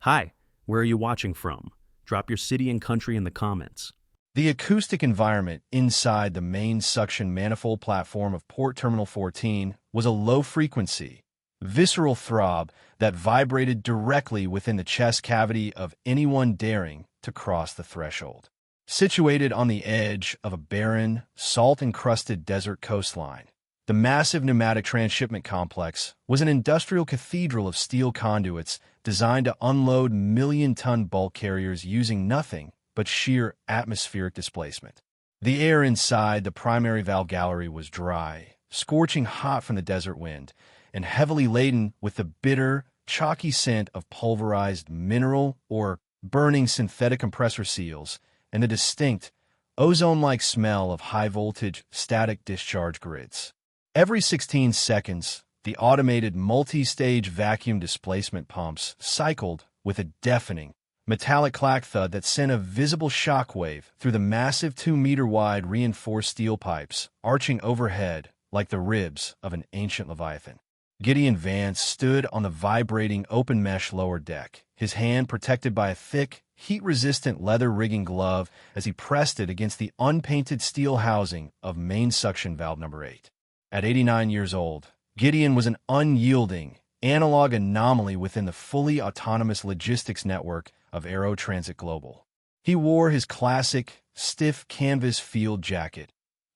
Hi, where are you watching from? Drop your city and country in the comments. The acoustic environment inside the main suction manifold platform of Port Terminal 14 was a low-frequency, visceral throb that vibrated directly within the chest cavity of anyone daring to cross the threshold. Situated on the edge of a barren, salt-encrusted desert coastline, the massive pneumatic transshipment complex was an industrial cathedral of steel conduits designed to unload million-ton bulk carriers using nothing but sheer atmospheric displacement. The air inside the primary valve gallery was dry, scorching hot from the desert wind, and heavily laden with the bitter, chalky scent of pulverized mineral or burning synthetic compressor seals and the distinct, ozone-like smell of high-voltage static discharge grids. Every 16 seconds, the automated multi-stage vacuum displacement pumps cycled with a deafening, metallic clack thud that sent a visible shockwave through the massive 2-meter-wide reinforced steel pipes arching overhead like the ribs of an ancient leviathan. Gideon Vance stood on the vibrating open-mesh lower deck, his hand protected by a thick, heat-resistant leather rigging glove as he pressed it against the unpainted steel housing of main suction valve number 8. At 89 years old, Gideon was an unyielding, analog anomaly within the fully autonomous logistics network of Aero Transit Global. He wore his classic, stiff canvas field jacket,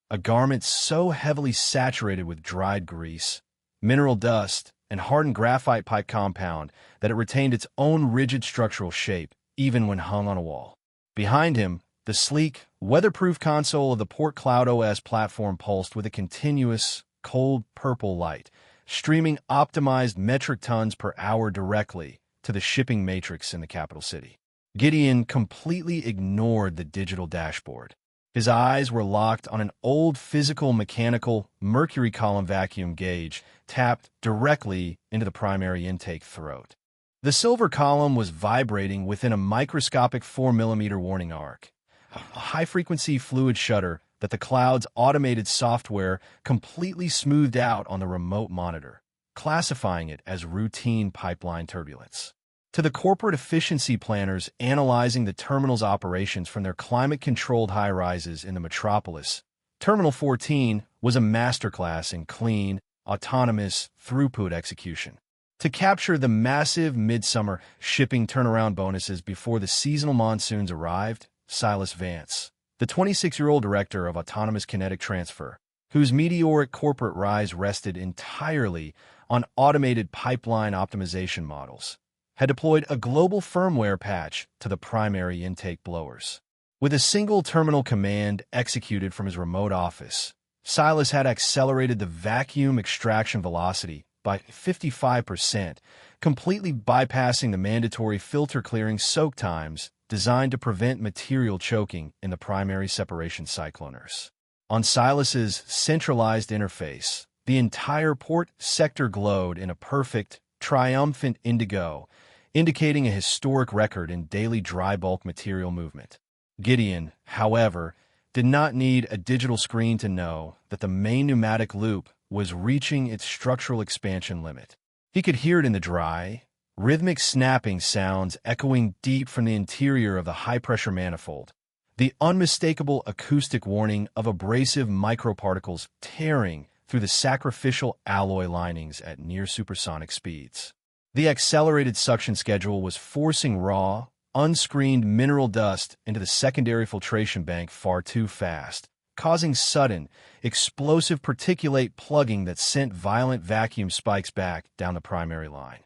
a garment so heavily saturated with dried grease, mineral dust, and hardened graphite pipe compound that it retained its own rigid structural shape even when hung on a wall. Behind him, the sleek, weatherproof console of the Port Cloud OS platform pulsed with a continuous, cold purple light, streaming optimized metric tons per hour directly to the shipping matrix in the capital city. Gideon completely ignored the digital dashboard. His eyes were locked on an old physical mechanical mercury column vacuum gauge tapped directly into the primary intake throat. The silver column was vibrating within a microscopic 4mm warning arc, a high-frequency fluid shutter that the cloud's automated software completely smoothed out on the remote monitor, classifying it as routine pipeline turbulence. To the corporate efficiency planners analyzing the terminal's operations from their climate-controlled high-rises in the metropolis, Terminal 14 was a masterclass in clean, autonomous throughput execution. To capture the massive midsummer shipping turnaround bonuses before the seasonal monsoons arrived, Silas Vance, the 26-year-old director of Autonomous Kinetic Transfer, whose meteoric corporate rise rested entirely on automated pipeline optimization models, had deployed a global firmware patch to the primary intake blowers. With a single terminal command executed from his remote office, Silas had accelerated the vacuum extraction velocity by 55%, completely bypassing the mandatory filter clearing soak times designed to prevent material choking in the primary separation cycloners. On Silas's centralized interface, the entire port sector glowed in a perfect, triumphant indigo, indicating a historic record in daily dry bulk material movement. Gideon, however, did not need a digital screen to know that the main pneumatic loop was reaching its structural expansion limit. He could hear it in the dry, rhythmic snapping sounds echoing deep from the interior of the high-pressure manifold, the unmistakable acoustic warning of abrasive microparticles tearing through the sacrificial alloy linings at near-supersonic speeds. The accelerated suction schedule was forcing raw, unscreened mineral dust into the secondary filtration bank far too fast, causing sudden, explosive particulate plugging that sent violent vacuum spikes back down the primary line.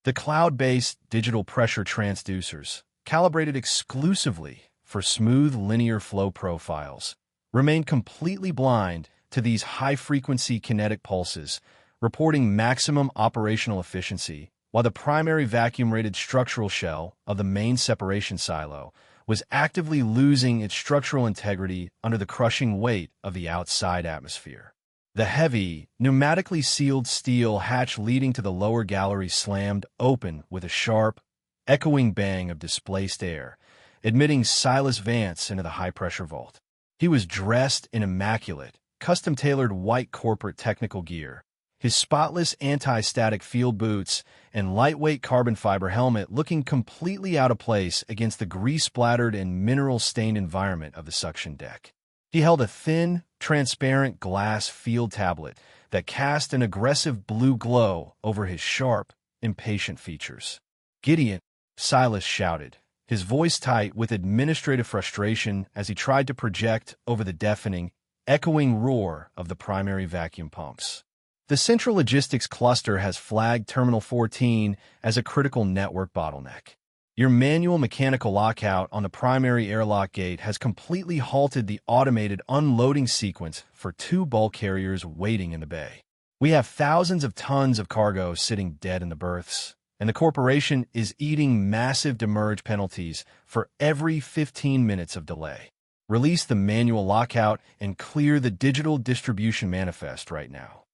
The cloud-based digital pressure transducers, calibrated exclusively for smooth linear flow profiles, remained completely blind to these high-frequency kinetic pulses, reporting maximum operational efficiency, while the primary vacuum-rated structural shell of the main separation silo was actively losing its structural integrity under the crushing weight of the outside atmosphere. The heavy, pneumatically sealed steel hatch leading to the lower gallery slammed open with a sharp, echoing bang of displaced air, admitting Silas Vance into the high-pressure vault. He was dressed in immaculate, custom-tailored white corporate technical gear, his spotless anti-static field boots and lightweight carbon fiber helmet looking completely out of place against the grease-splattered and mineral-stained environment of the suction deck. He held a thin, transparent glass field tablet that cast an aggressive blue glow over his sharp, impatient features. "Gideon," Silas shouted, his voice tight with administrative frustration as he tried to project over the deafening, echoing roar of the primary vacuum pumps. The Central Logistics Cluster has flagged Terminal 14 as a critical network bottleneck. Your manual mechanical lockout on the primary airlock gate has completely halted the automated unloading sequence for 2 bulk carriers waiting in the bay. We have thousands of tons of cargo sitting dead in the berths, and the corporation is eating massive demurrage penalties for every 15 minutes of delay. Release the manual lockout and clear the digital distribution manifest right now.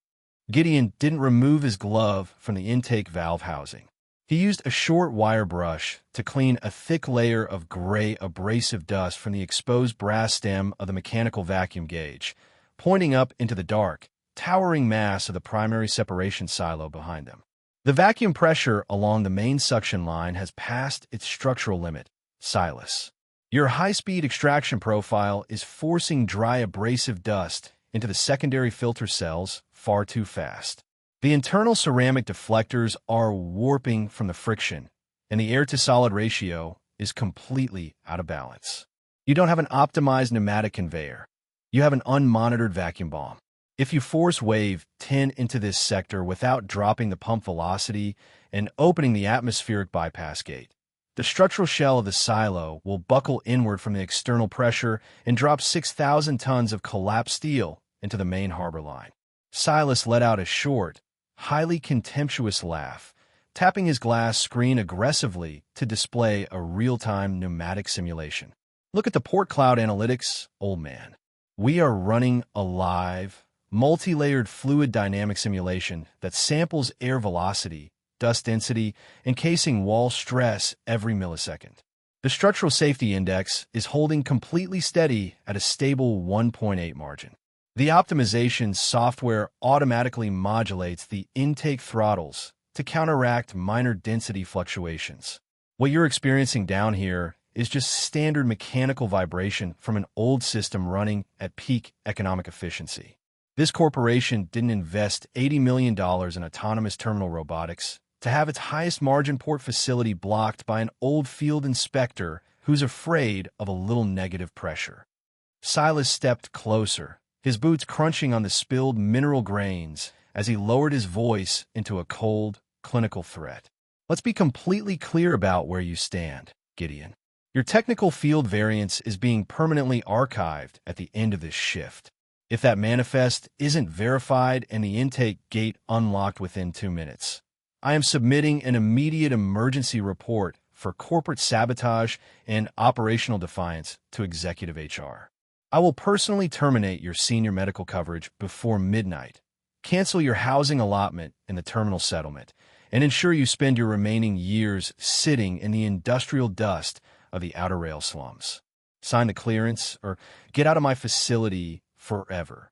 Gideon didn't remove his glove from the intake valve housing. He used a short wire brush to clean a thick layer of gray abrasive dust from the exposed brass stem of the mechanical vacuum gauge, pointing up into the dark, towering mass of the primary separation silo behind them. The vacuum pressure along the main suction line has passed its structural limit, Silas. Your high-speed extraction profile is forcing dry abrasive dust into the secondary filter cells far too fast. The internal ceramic deflectors are warping from the friction, and the air-to-solid ratio is completely out of balance. You don't have an optimized pneumatic conveyor. You have an unmonitored vacuum bomb. If you force wave 10 into this sector without dropping the pump velocity and opening the atmospheric bypass gate, the structural shell of the silo will buckle inward from the external pressure and drop 6,000 tons of collapsed steel into the main harbor line. Silas let out a short, highly contemptuous laugh, tapping his glass screen aggressively to display a real-time pneumatic simulation. "Look at the port cloud analytics, old man. We are running a live, multi-layered fluid dynamic simulation that samples air velocity, dust density, and casing wall stress every millisecond. The structural safety index is holding completely steady at a stable 1.8 margin. The optimization software automatically modulates the intake throttles to counteract minor density fluctuations. What you're experiencing down here is just standard mechanical vibration from an old system running at peak economic efficiency. This corporation didn't invest $80 million in autonomous terminal robotics to have its highest margin port facility blocked by an old field inspector who's afraid of a little negative pressure." Silas stepped closer, his boots crunching on the spilled mineral grains as he lowered his voice into a cold, clinical threat. "Let's be completely clear about where you stand, Gideon. Your technical field variance is being permanently archived at the end of this shift. If that manifest isn't verified and the intake gate unlocked within 2 minutes, I am submitting an immediate emergency report for corporate sabotage and operational defiance to executive HR. I will personally terminate your senior medical coverage before midnight, cancel your housing allotment in the terminal settlement, and ensure you spend your remaining years sitting in the industrial dust of the outer rail slums. Sign the clearance or get out of my facility forever."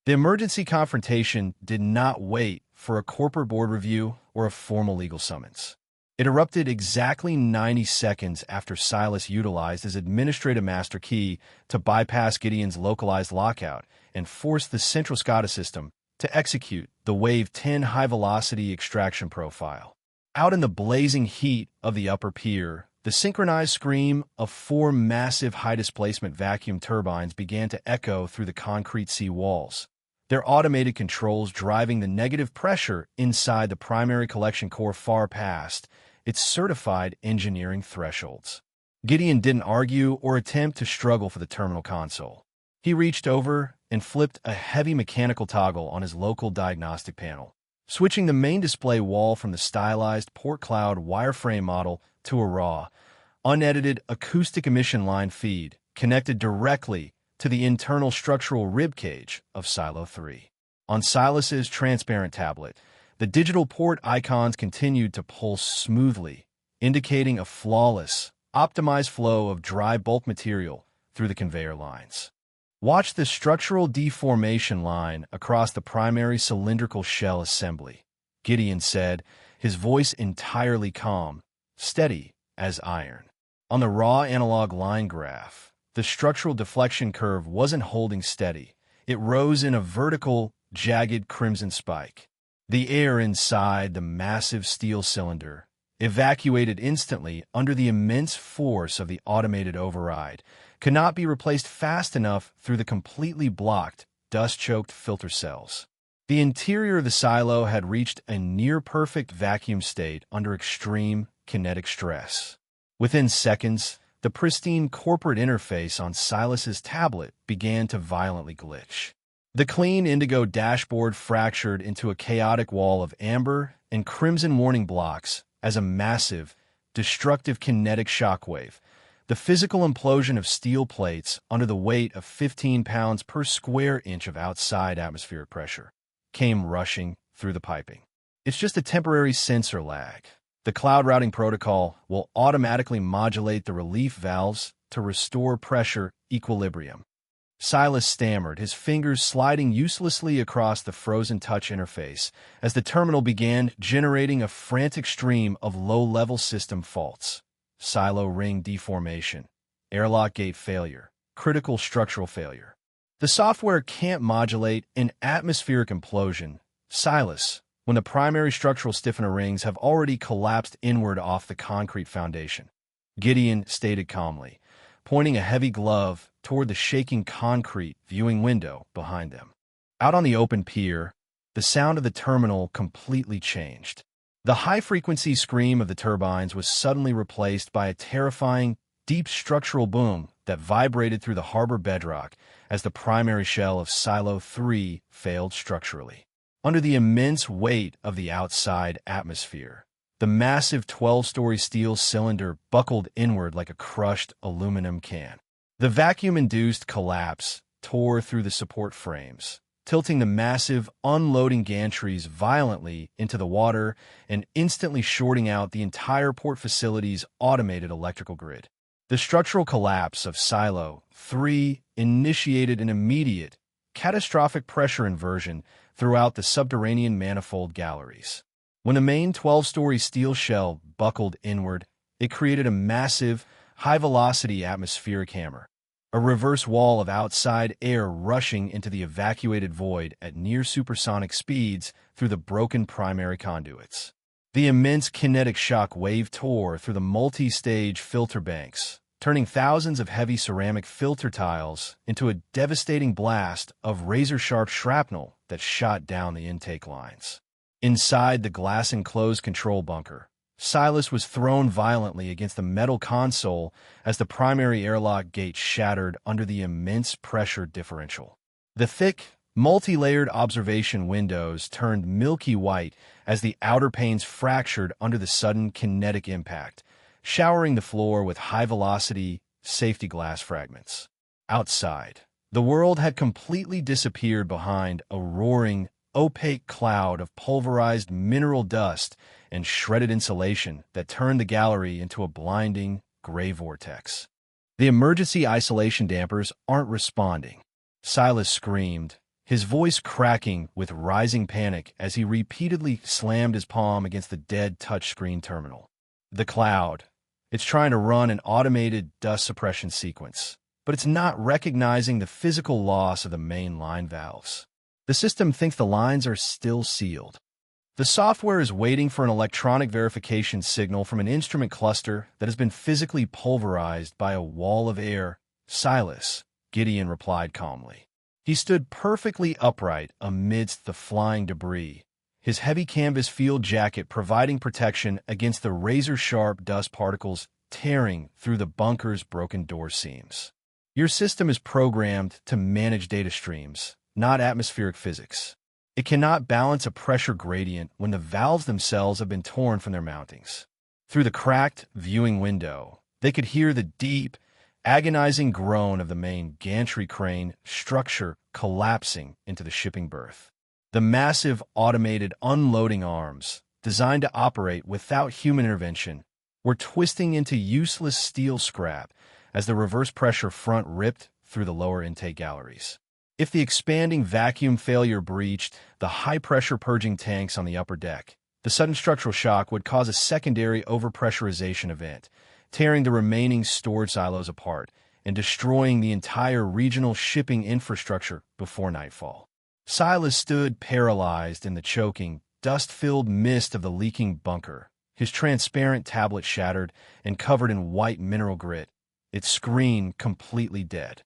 The emergency confrontation did not wait for a corporate board review or a formal legal summons. It erupted exactly 90 seconds after Silas utilized his administrative master key to bypass Gideon's localized lockout and force the central SCADA system to execute the Wave 10 high-velocity extraction profile. Out in the blazing heat of the upper pier, the synchronized scream of 4 massive high-displacement vacuum turbines began to echo through the concrete sea walls, their automated controls driving the negative pressure inside the primary collection core far past its certified engineering thresholds. Gideon didn't argue or attempt to struggle for the terminal console. He reached over and flipped a heavy mechanical toggle on his local diagnostic panel, switching the main display wall from the stylized port cloud wireframe model to a raw, unedited acoustic emission line feed connected directly to the internal structural rib cage of Silo 3. On Silas's transparent tablet, the digital port icons continued to pulse smoothly, indicating a flawless, optimized flow of dry bulk material through the conveyor lines. Watch the structural deformation line across the primary cylindrical shell assembly, Gideon said, his voice entirely calm, steady as iron. On the raw analog line graph, the structural deflection curve wasn't holding steady. It rose in a vertical, jagged crimson spike. The air inside the massive steel cylinder evacuated instantly under the immense force of the automated override, could not be replaced fast enough through the completely blocked, dust-choked filter cells. The interior of the silo had reached a near-perfect vacuum state under extreme kinetic stress. Within seconds, the pristine corporate interface on Silas's tablet began to violently glitch. The clean indigo dashboard fractured into a chaotic wall of amber and crimson warning blocks as a massive, destructive kinetic shockwave, the physical implosion of steel plates under the weight of 15 pounds per square inch of outside atmospheric pressure, came rushing through the piping. It's just a temporary sensor lag. The cloud routing protocol will automatically modulate the relief valves to restore pressure equilibrium. Silas stammered, his fingers sliding uselessly across the frozen touch interface as the terminal began generating a frantic stream of low-level system faults. Silo ring deformation, airlock gate failure, critical structural failure. The software can't modulate an atmospheric implosion. Silas, when the primary structural stiffener rings have already collapsed inward off the concrete foundation. Gideon stated calmly, pointing a heavy glove toward the shaking concrete viewing window behind them. Out on the open pier, the sound of the terminal completely changed. The high-frequency scream of the turbines was suddenly replaced by a terrifying, deep structural boom that vibrated through the harbor bedrock as the primary shell of Silo 3 failed structurally. Under the immense weight of the outside atmosphere, the massive 12-story steel cylinder buckled inward like a crushed aluminum can. The vacuum-induced collapse tore through the support frames, tilting the massive, unloading gantries violently into the water and instantly shorting out the entire port facility's automated electrical grid. The structural collapse of Silo 3 initiated an immediate, catastrophic pressure inversion throughout the subterranean manifold galleries. When the main 12-story steel shell buckled inward, it created a massive, high-velocity atmospheric hammer, a reverse wall of outside air rushing into the evacuated void at near-supersonic speeds through the broken primary conduits. The immense kinetic shock wave tore through the multi-stage filter banks, turning thousands of heavy ceramic filter tiles into a devastating blast of razor-sharp shrapnel that shot down the intake lines. Inside the glass-enclosed control bunker, Silas was thrown violently against the metal console as the primary airlock gate shattered under the immense pressure differential. The thick, multi-layered observation windows turned milky white as the outer panes fractured under the sudden kinetic impact, showering the floor with high-velocity safety glass fragments. Outside, the world had completely disappeared behind a roaring, opaque cloud of pulverized mineral dust and shredded insulation that turned the gallery into a blinding, gray vortex. The emergency isolation dampers aren't responding, Silas screamed, his voice cracking with rising panic as he repeatedly slammed his palm against the dead touchscreen terminal. The cloud. It's trying to run an automated dust suppression sequence, but it's not recognizing the physical loss of the main line valves. The system thinks the lines are still sealed. The software is waiting for an electronic verification signal from an instrument cluster that has been physically pulverized by a wall of air. Silas, Gideon replied calmly. He stood perfectly upright amidst the flying debris, his heavy canvas field jacket providing protection against the razor-sharp dust particles tearing through the bunker's broken door seams. Your system is programmed to manage data streams, not atmospheric physics. It cannot balance a pressure gradient when the valves themselves have been torn from their mountings. Through the cracked viewing window, they could hear the deep, agonizing groan of the main gantry crane structure collapsing into the shipping berth. The massive automated unloading arms, designed to operate without human intervention, were twisting into useless steel scrap as the reverse pressure front ripped through the lower intake galleries. If the expanding vacuum failure breached the high-pressure purging tanks on the upper deck, the sudden structural shock would cause a secondary overpressurization event, tearing the remaining storage silos apart and destroying the entire regional shipping infrastructure before nightfall. Silas stood paralyzed in the choking, dust-filled mist of the leaking bunker, his transparent tablet shattered and covered in white mineral grit, its screen completely dead.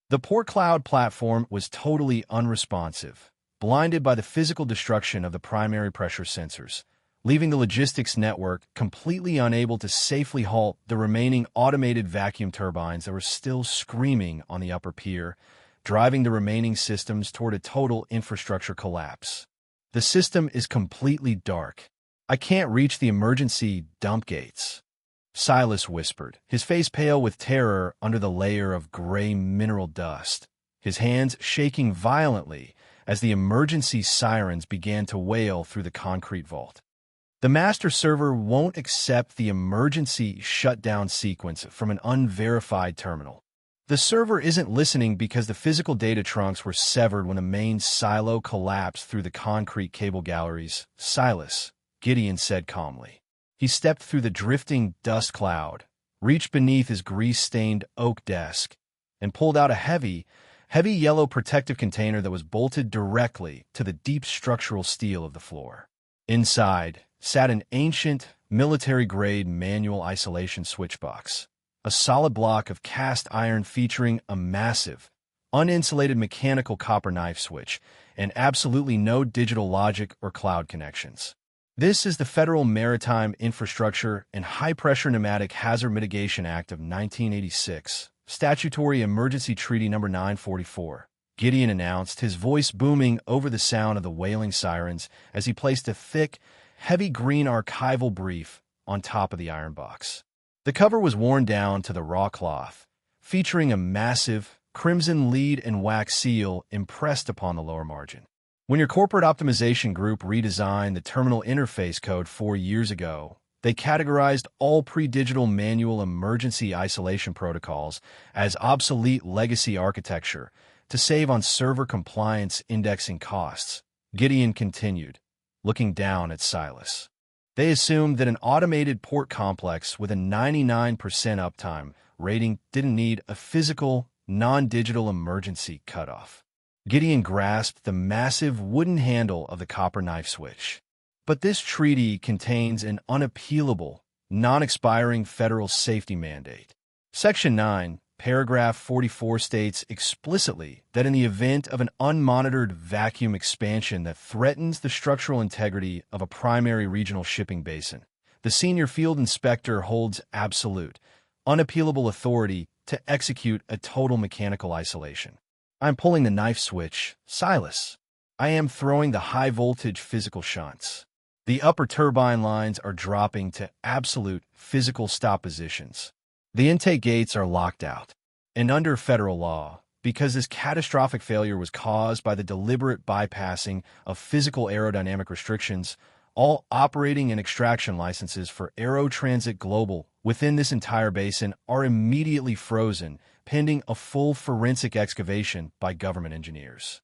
The port cloud platform was totally unresponsive, blinded by the physical destruction of the primary pressure sensors, leaving the logistics network completely unable to safely halt the remaining automated vacuum turbines that were still screaming on the upper pier, driving the remaining systems toward a total infrastructure collapse. The system is completely dark. I can't reach the emergency dump gates, Silas whispered, his face pale with terror under the layer of gray mineral dust, his hands shaking violently as the emergency sirens began to wail through the concrete vault. The master server won't accept the emergency shutdown sequence from an unverified terminal. The server isn't listening because the physical data trunks were severed when a main silo collapsed through the concrete cable galleries. Silas, Gideon said calmly. He stepped through the drifting dust cloud, reached beneath his grease-stained oak desk, and pulled out a heavy yellow protective container that was bolted directly to the deep structural steel of the floor. Inside sat an ancient, military-grade manual isolation switchbox, a solid block of cast iron featuring a massive, uninsulated mechanical copper knife switch, and absolutely no digital logic or cloud connections. This is the Federal Maritime Infrastructure and High-Pressure Pneumatic Hazard Mitigation Act of 1986, Statutory Emergency Treaty No. 944. Gideon announced, his voice booming over the sound of the wailing sirens as he placed a thick, heavy green archival brief on top of the iron box. The cover was worn down to the raw cloth, featuring a massive, crimson lead and wax seal impressed upon the lower margin. When your corporate optimization group redesigned the terminal interface code 4 years ago, they categorized all pre-digital manual emergency isolation protocols as obsolete legacy architecture to save on server compliance indexing costs. Gideon continued, looking down at Silas. They assumed that an automated port complex with a 99% uptime rating didn't need a physical, non-digital emergency cutoff. Gideon grasped the massive wooden handle of the copper knife switch. But this treaty contains an unappealable, non-expiring federal safety mandate. Section 9, paragraph 44 states explicitly that in the event of an unmonitored vacuum expansion that threatens the structural integrity of a primary regional shipping basin, the senior field inspector holds absolute, unappealable authority to execute a total mechanical isolation. I'm pulling the knife switch, Silas. I am throwing the high-voltage physical shunts. The upper turbine lines are dropping to absolute physical stop positions. The intake gates are locked out. And under federal law, because this catastrophic failure was caused by the deliberate bypassing of physical aerodynamic restrictions, all operating and extraction licenses for Aero Transit Global within this entire basin are immediately frozen, pending a full forensic excavation by government engineers.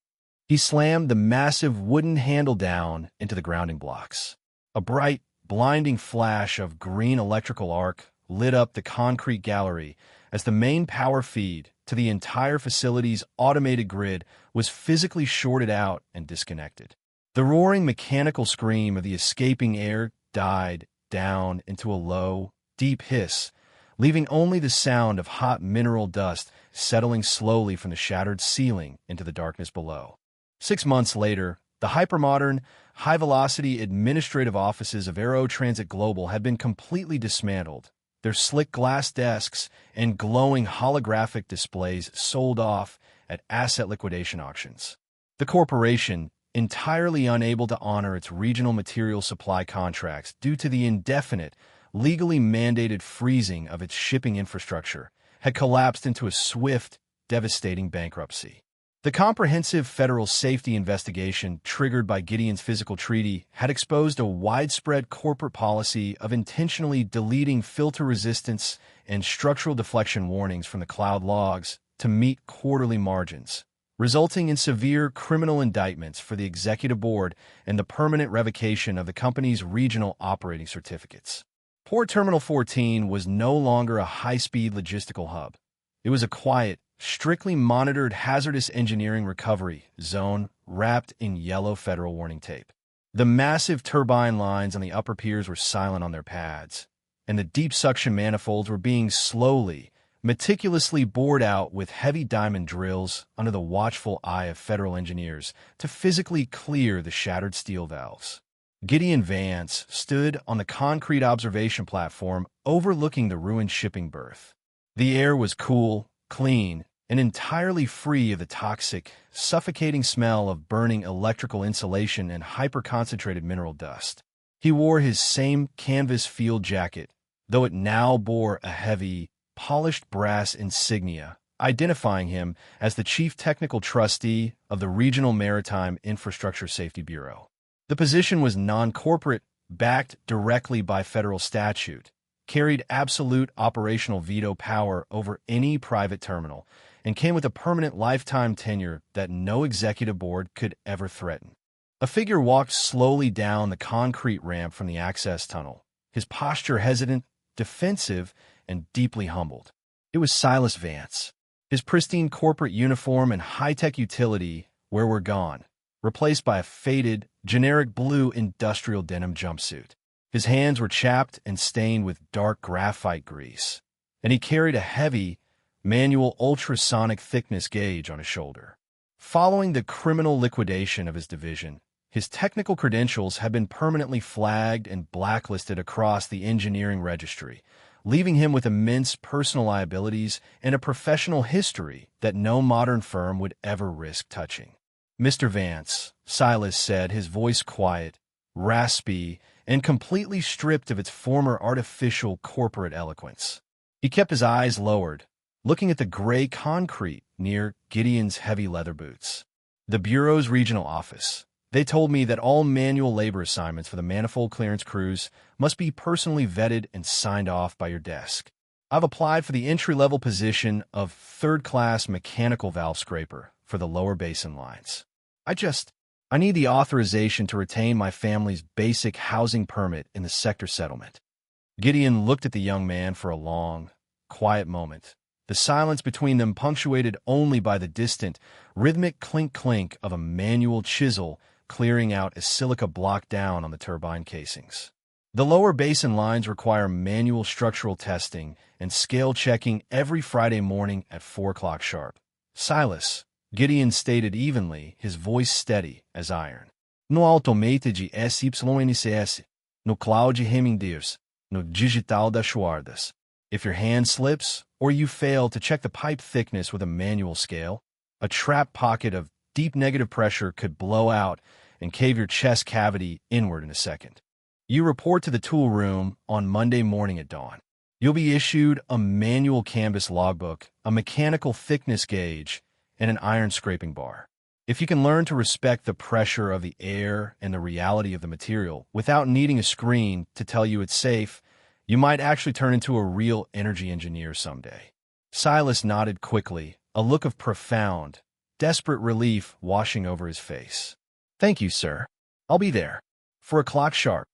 He slammed the massive wooden handle down into the grounding blocks. A bright, blinding flash of green electrical arc lit up the concrete gallery as the main power feed to the entire facility's automated grid was physically shorted out and disconnected. The roaring mechanical scream of the escaping air died down into a low, deep hiss, leaving only the sound of hot mineral dust settling slowly from the shattered ceiling into the darkness below. 6 months later, the hypermodern, high-velocity administrative offices of Aero Transit Global had been completely dismantled, their slick glass desks and glowing holographic displays sold off at asset liquidation auctions. The corporation, entirely unable to honor its regional material supply contracts due to the indefinite, legally mandated freezing of its shipping infrastructure, had collapsed into a swift, devastating bankruptcy. The comprehensive federal safety investigation triggered by Gideon's physical treaty had exposed a widespread corporate policy of intentionally deleting filter resistance and structural deflection warnings from the cloud logs to meet quarterly margins, resulting in severe criminal indictments for the executive board and the permanent revocation of the company's regional operating certificates. Port Terminal 14 was no longer a high-speed logistical hub. It was a quiet, strictly monitored hazardous engineering recovery zone wrapped in yellow federal warning tape. The massive turbine lines on the upper piers were silent on their pads, and the deep suction manifolds were being slowly, meticulously bored out with heavy diamond drills under the watchful eye of federal engineers to physically clear the shattered steel valves. Gideon Vance stood on the concrete observation platform overlooking the ruined shipping berth. The air was cool, clean, and entirely free of the toxic, suffocating smell of burning electrical insulation and hyper-concentrated mineral dust. He wore his same canvas field jacket, though it now bore a heavy, polished brass insignia, identifying him as the Chief Technical Trustee of the Regional Maritime Infrastructure Safety Bureau. The position was non-corporate, backed directly by federal statute, carried absolute operational veto power over any private terminal, and came with a permanent lifetime tenure that no executive board could ever threaten. A figure walked slowly down the concrete ramp from the access tunnel, his posture hesitant, defensive, and deeply humbled. It was Silas Vance. His pristine corporate uniform and high-tech utility were gone, replaced by a faded, generic blue industrial denim jumpsuit. His hands were chapped and stained with dark graphite grease, and he carried a heavy, manual ultrasonic thickness gauge on his shoulder. Following the criminal liquidation of his division, his technical credentials had been permanently flagged and blacklisted across the engineering registry, leaving him with immense personal liabilities and a professional history that no modern firm would ever risk touching. "Mr. Vance," Silas said, his voice quiet, raspy, and completely stripped of its former artificial corporate eloquence. He kept his eyes lowered, looking at the gray concrete near Gideon's heavy leather boots. "The Bureau's regional office. They told me that all manual labor assignments for the manifold clearance crews must be personally vetted and signed off by your desk. I've applied for the entry-level position of third-class mechanical valve scraper for the lower basin lines. I need the authorization to retain my family's basic housing permit in the sector settlement." Gideon looked at the young man for a long, quiet moment, the silence between them punctuated only by the distant, rhythmic clink-clink of a manual chisel clearing out a silica block down on the turbine casings. The lower basin lines require manual structural testing and scale checking every Friday morning at 4 o'clock sharp. "Silas," Gideon stated evenly, his voice steady as iron. "No automate de SYNCS, no cloud Hemingdeers, no digital das guardas. If your hand slips, or you fail to check the pipe thickness with a manual scale, a trap pocket of deep negative pressure could blow out and cave your chest cavity inward in a second. You report to the tool room on Monday morning at dawn. You'll be issued a manual canvas logbook, a mechanical thickness gauge, and an iron scraping bar. If you can learn to respect the pressure of the air and the reality of the material without needing a screen to tell you it's safe, you might actually turn into a real energy engineer someday." Silas nodded quickly, a look of profound, desperate relief washing over his face. "Thank you, sir. I'll be there. 4 o'clock sharp."